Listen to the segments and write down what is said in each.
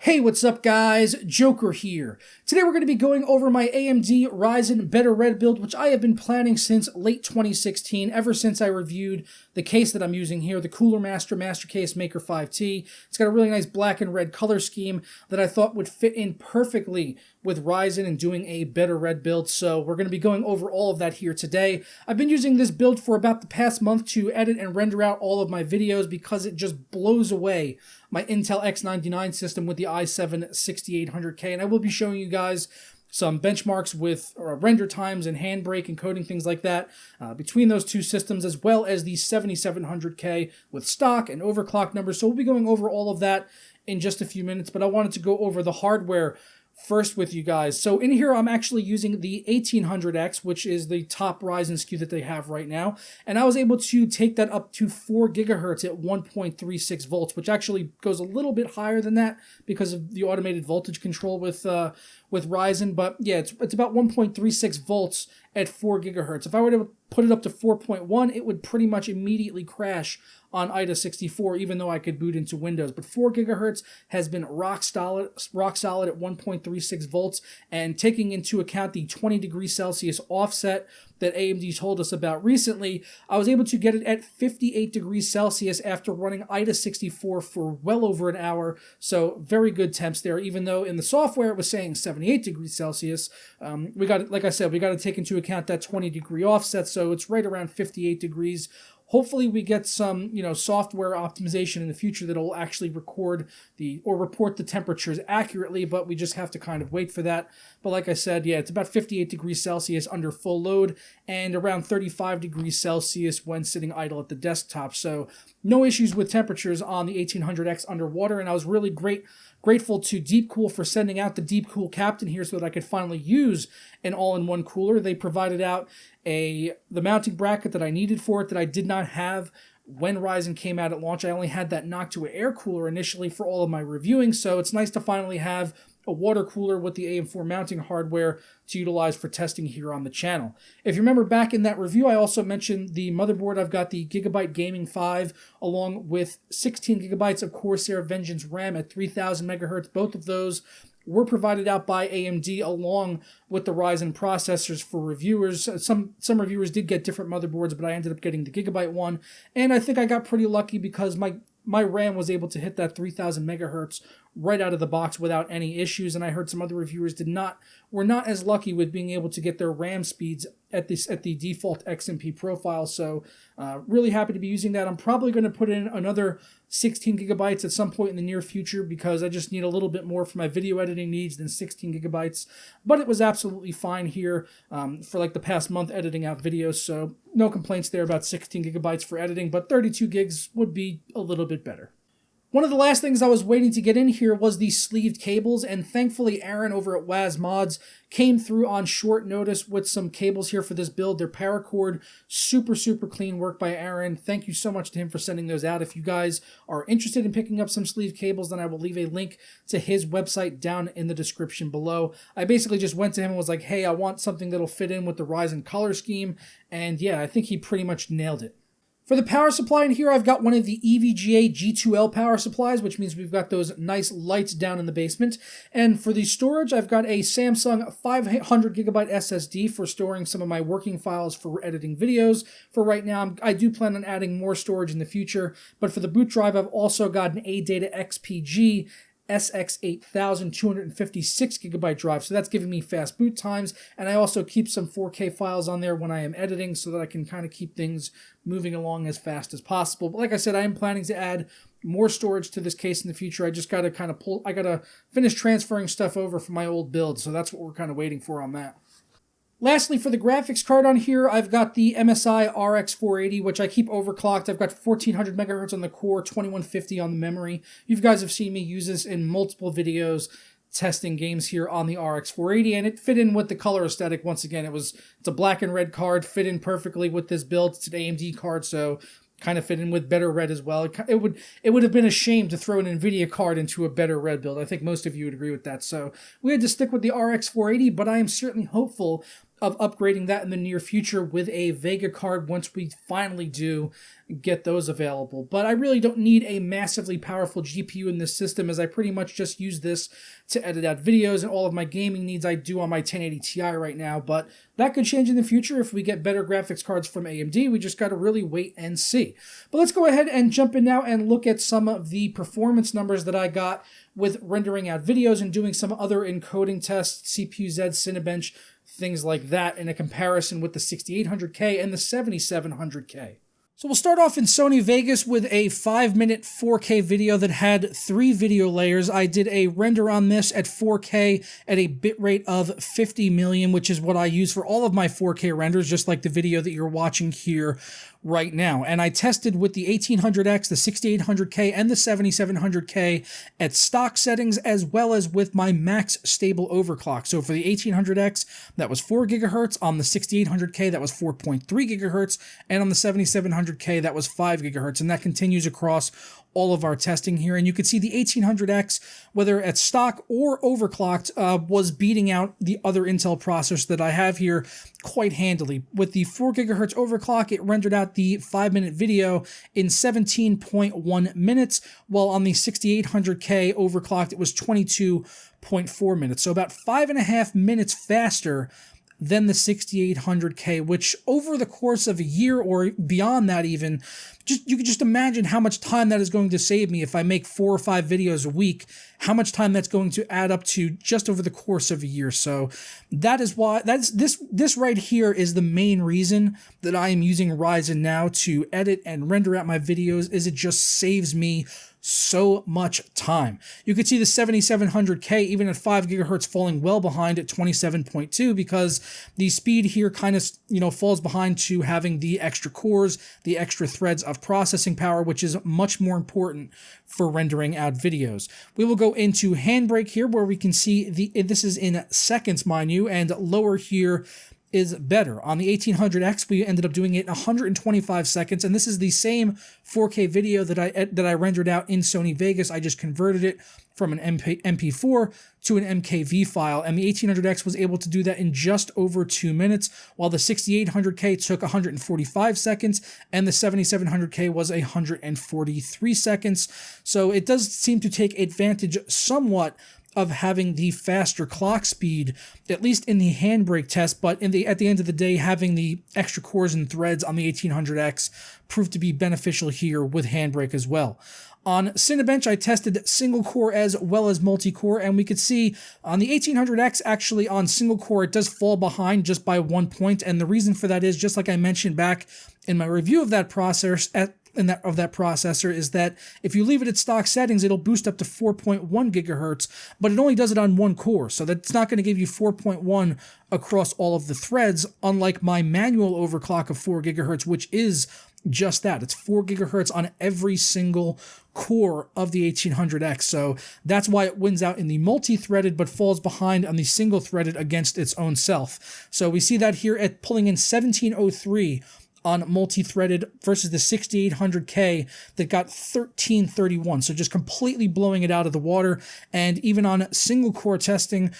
Hey, what's up guys? Joker here. Today we're going to be going over my AMD Ryzen Better Red build, which I have been planning since late 2016, ever since I reviewed the case that I'm using here, the Cooler Master Case Maker 5T. It's got a really nice black and red color scheme that I thought would fit in perfectly with Ryzen and doing a Better Red build, so we're going to be going over all of that here today. I've been using this build for about the past month to edit and render out all of my videos because it just blows away my Intel X99 system with the i7 6800K, and I will be showing you guys some benchmarks with render times and handbrake encoding, things like that, between those two systems, as well as the 7700K with stock and overclock numbers. So we'll be going over all of that in just a few minutes, but I wanted to go over the hardware first with you guys. So in here, I'm actually using the 1800X, which is the top Ryzen SKU that they have right now. And I was able to take that up to 4 gigahertz at 1.36 volts, which actually goes a little bit higher than that because of the automated voltage control with Ryzen. But yeah, it's about 1.36 volts at 4 gigahertz. If I were to put it up to 4.1, it would pretty much immediately crash on IDA 64, even though I could boot into Windows. But 4 gigahertz has been rock solid at 1.36 volts, and taking into account the 20 degrees Celsius offset that AMD told us about recently, I was able to get it at 58 degrees Celsius after running IDA 64 for well over an hour. So very good temps there, even though in the software it was saying 78 degrees Celsius. We got, like I said, we got to take into account that 20 degree offset, so it's right around 58 degrees. Hopefully we get some, software optimization in the future that'll actually report the temperatures accurately, but we just have to kind of wait for that. But like I said, yeah, it's about 58 degrees Celsius under full load and around 35 degrees Celsius when sitting idle at the desktop. So no issues with temperatures on the 1800X underwater, and I was really grateful to Deepcool for sending out the Deepcool Captain here so that I could finally use an all-in-one cooler. They provided out the mounting bracket that I needed for it that I did not have when Ryzen came out at launch. I only had that knocked to an air cooler initially for all of my reviewing, so it's nice to finally have a water cooler with the AM4 mounting hardware to utilize for testing here on the channel. If you remember back in that review, I also mentioned the motherboard. I've got the Gigabyte Gaming 5 along with 16 gigabytes of Corsair Vengeance RAM at 3000 megahertz. Both of those were provided out by AMD along with the Ryzen processors for reviewers. Some reviewers did get different motherboards, but I ended up getting the Gigabyte one, and I think I got pretty lucky because my RAM was able to hit that 3000 megahertz right out of the box without any issues, and I heard some other reviewers were not as lucky with being able to get their RAM speeds at the default XMP profile. So really happy to be using that. I'm probably going to put in another 16 gigabytes at some point in the near future because I just need a little bit more for my video editing needs than 16 gigabytes. But it was absolutely fine here for like the past month editing out videos, so no complaints there about 16 gigabytes for editing, but 32 gigs would be a little bit better. One of the last things I was waiting to get in here was the sleeved cables, and thankfully Aaron over at Waz Mods came through on short notice with some cables here for this build. They're paracord, super clean work by Aaron. Thank you so much to him for sending those out. If you guys are interested in picking up some sleeved cables, then I will leave a link to his website down in the description below. I basically just went to him and was like, hey, I want something that'll fit in with the Ryzen color scheme, and yeah, I think he pretty much nailed it. For the power supply in here, I've got one of the EVGA G2L power supplies, which means we've got those nice lights down in the basement. And for the storage, I've got a Samsung 500 gigabyte SSD for storing some of my working files for editing videos. For right now, I do plan on adding more storage in the future, but for the boot drive, I've also got an ADATA XPG SX8000 256 gigabyte drive, so that's giving me fast boot times, and I also keep some 4K files on there when I am editing so that I can kind of keep things moving along as fast as possible. But like I said, I am planning to add more storage to this case in the future. I just got to finish transferring stuff over from my old build, so that's what we're kind of waiting for on that. Lastly, for the graphics card on here, I've got the MSI RX 480, which I keep overclocked. I've got 1400 megahertz on the core, 2150 on the memory. You guys have seen me use this in multiple videos testing games here on the RX 480, and it fit in with the color aesthetic. Once again, it's a black and red card, fit in perfectly with this build. It's an AMD card, so kind of fit in with Better Red as well. It would have been a shame to throw an NVIDIA card into a Better Red build. I think most of you would agree with that. So we had to stick with the RX 480, but I am certainly hopeful of upgrading that in the near future with a Vega card once we finally do get those available. But I really don't need a massively powerful GPU in this system, as I pretty much just use this to edit out videos, and all of my gaming needs I do on my 1080 Ti right now. But that could change in the future if we get better graphics cards from AMD. We just got to really wait and see. But let's go ahead and jump in now and look at some of the performance numbers that I got with rendering out videos and doing some other encoding tests, CPU-Z, Cinebench, things like that, in a comparison with the 6800K and the 7700K. So we'll start off in Sony Vegas with a 5-minute 4K video that had 3 video layers. I did a render on this at 4K at a bitrate of 50 million, which is what I use for all of my 4K renders, just like the video that you're watching here right now. And I tested with the 1800X, the 6800K, and the 7700K at stock settings, as well as with my max stable overclock. So for the 1800X, that was 4 gigahertz. On the 6800K, that was 4.3 gigahertz. And on the 7700K, that was 5 gigahertz. And that continues across all of our testing here. And you can see the 1800X, whether at stock or overclocked, was beating out the other Intel processors that I have here quite handily. With the 4 gigahertz overclock, it rendered out the 5-minute video in 17.1 minutes, while on the 6800K overclocked, it was 22.4 minutes. So about 5.5 minutes faster than the 6800K, which over the course of a year or beyond that even, you can just imagine how much time that is going to save me if I make 4 or 5 videos a week, how much time that's going to add up to just over the course of a year. So that is why, this right here is the main reason that I am using Ryzen now to edit and render out my videos, is it just saves me so much time. You could see the 7700K, even at 5 gigahertz, falling well behind at 27.2, because the speed here kind of, falls behind to having the extra cores, the extra threads of processing power, which is much more important for rendering out videos. We will go into Handbrake here, where we can see this is in seconds, mind you, and lower here is better. On the 1800X, we ended up doing it in 125 seconds, and this is the same 4K video that I rendered out in Sony Vegas. I just converted it from an MP4 to an MKV file, and the 1800X was able to do that in just over 2 minutes, while the 6800K took 145 seconds, and the 7700K was 143 seconds. So it does seem to take advantage somewhat of having the faster clock speed, at least in the Handbrake test, but at the end of the day, having the extra cores and threads on the 1800X proved to be beneficial here with Handbrake as well. On Cinebench, I tested single core as well as multi-core, and we could see on the 1800X, actually on single core, it does fall behind just by 1 point, and the reason for that is, just like I mentioned back in my review of that processor, is that if you leave it at stock settings, it'll boost up to 4.1 gigahertz, but it only does it on 1 core, so that's not going to give you 4.1 across all of the threads, unlike my manual overclock of 4 gigahertz, which is just that. It's 4 gigahertz on every single core of the 1800X, so that's why it wins out in the multi-threaded but falls behind on the single-threaded against its own self. So we see that here at pulling in 1703 on multi-threaded versus the 6800K that got 1331, so just completely blowing it out of the water. And even on single core testing,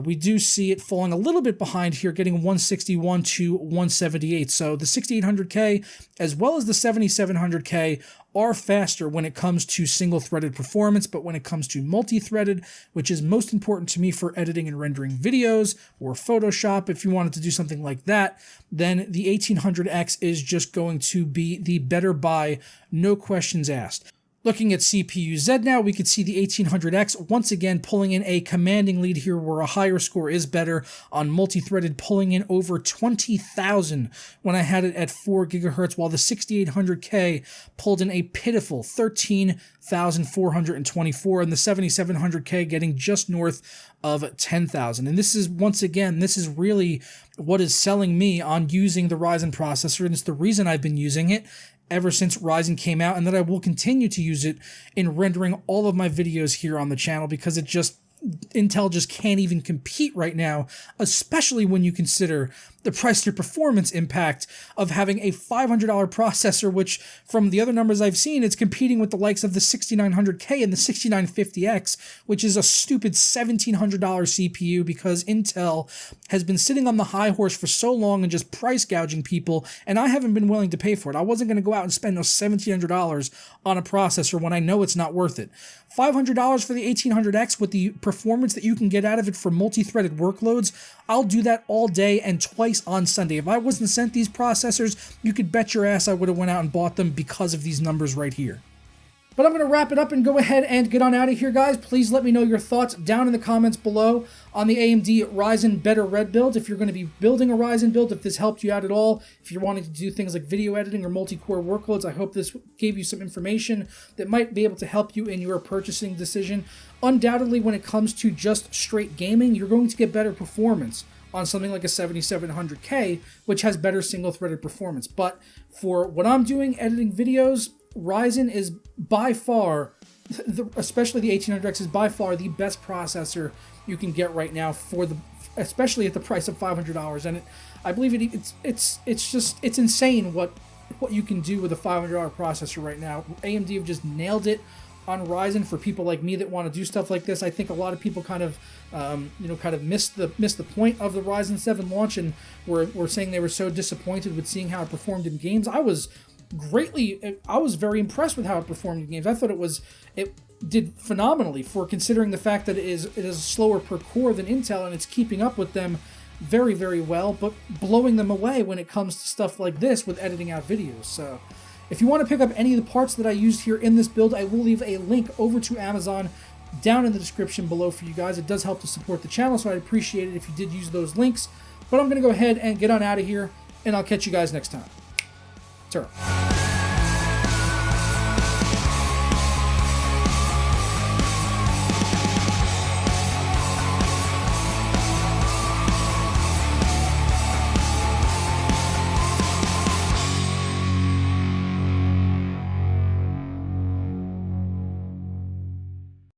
we do see it falling a little bit behind here, getting 161 to 178. So the 6800K as well as the 7700K are faster when it comes to single-threaded performance, but when it comes to multi-threaded, which is most important to me for editing and rendering videos, or Photoshop, if you wanted to do something like that, then the 1800X is just going to be the better buy, no questions asked. Looking at CPU-Z now, we could see the 1800X once again pulling in a commanding lead here, where a higher score is better on multi-threaded, pulling in over 20,000 when I had it at 4 gigahertz, while the 6800K pulled in a pitiful 13,424, and the 7700K getting just north of 10,000. And this is, once again, this is really what is selling me on using the Ryzen processor, and it's the reason I've been using it ever since Ryzen came out, and that I will continue to use it in rendering all of my videos here on the channel, because Intel just can't even compete right now, especially when you consider the price to performance impact of having a $500 processor, which from the other numbers I've seen, it's competing with the likes of the 6900K and the 6950X, which is a stupid $1,700 CPU because Intel has been sitting on the high horse for so long and just price gouging people, and I haven't been willing to pay for it. I wasn't going to go out and spend those $1,700 on a processor when I know it's not worth it. $500 for the 1800X with the performance that you can get out of it for multi-threaded workloads, I'll do that all day and twice on Sunday. If I wasn't sent these processors, you could bet your ass I would have went out and bought them because of these numbers right here. But I'm going to wrap it up and go ahead and get on out of here, guys. Please let me know your thoughts down in the comments below on the AMD Ryzen Better Red build. If you're going to be building a Ryzen build, if this helped you out at all, if you're wanting to do things like video editing or multi-core workloads, I hope this gave you some information that might be able to help you in your purchasing decision. Undoubtedly, when it comes to just straight gaming, you're going to get better performance on something like a 7700K, which has better single-threaded performance. But for what I'm doing, editing videos, Ryzen is by far, especially the 1800X, is by far the best processor you can get right now especially at the price of $500. And I believe it's insane what you can do with a $500 processor right now. AMD have just nailed it on Ryzen for people like me that want to do stuff like this. I think a lot of people kind of missed the point of the Ryzen 7 launch and were saying they were so disappointed with seeing how it performed in games. I was very impressed with how it performed in games. I thought it did phenomenally for considering the fact that it is slower per core than Intel, and it's keeping up with them very, very well, but blowing them away when it comes to stuff like this with editing out videos. So if you want to pick up any of the parts that I used here in this build, I will leave a link over to Amazon down in the description below for you guys. It does help to support the channel, so I'd appreciate it if you did use those links. But I'm going to go ahead and get on out of here, and I'll catch you guys next time. Turn.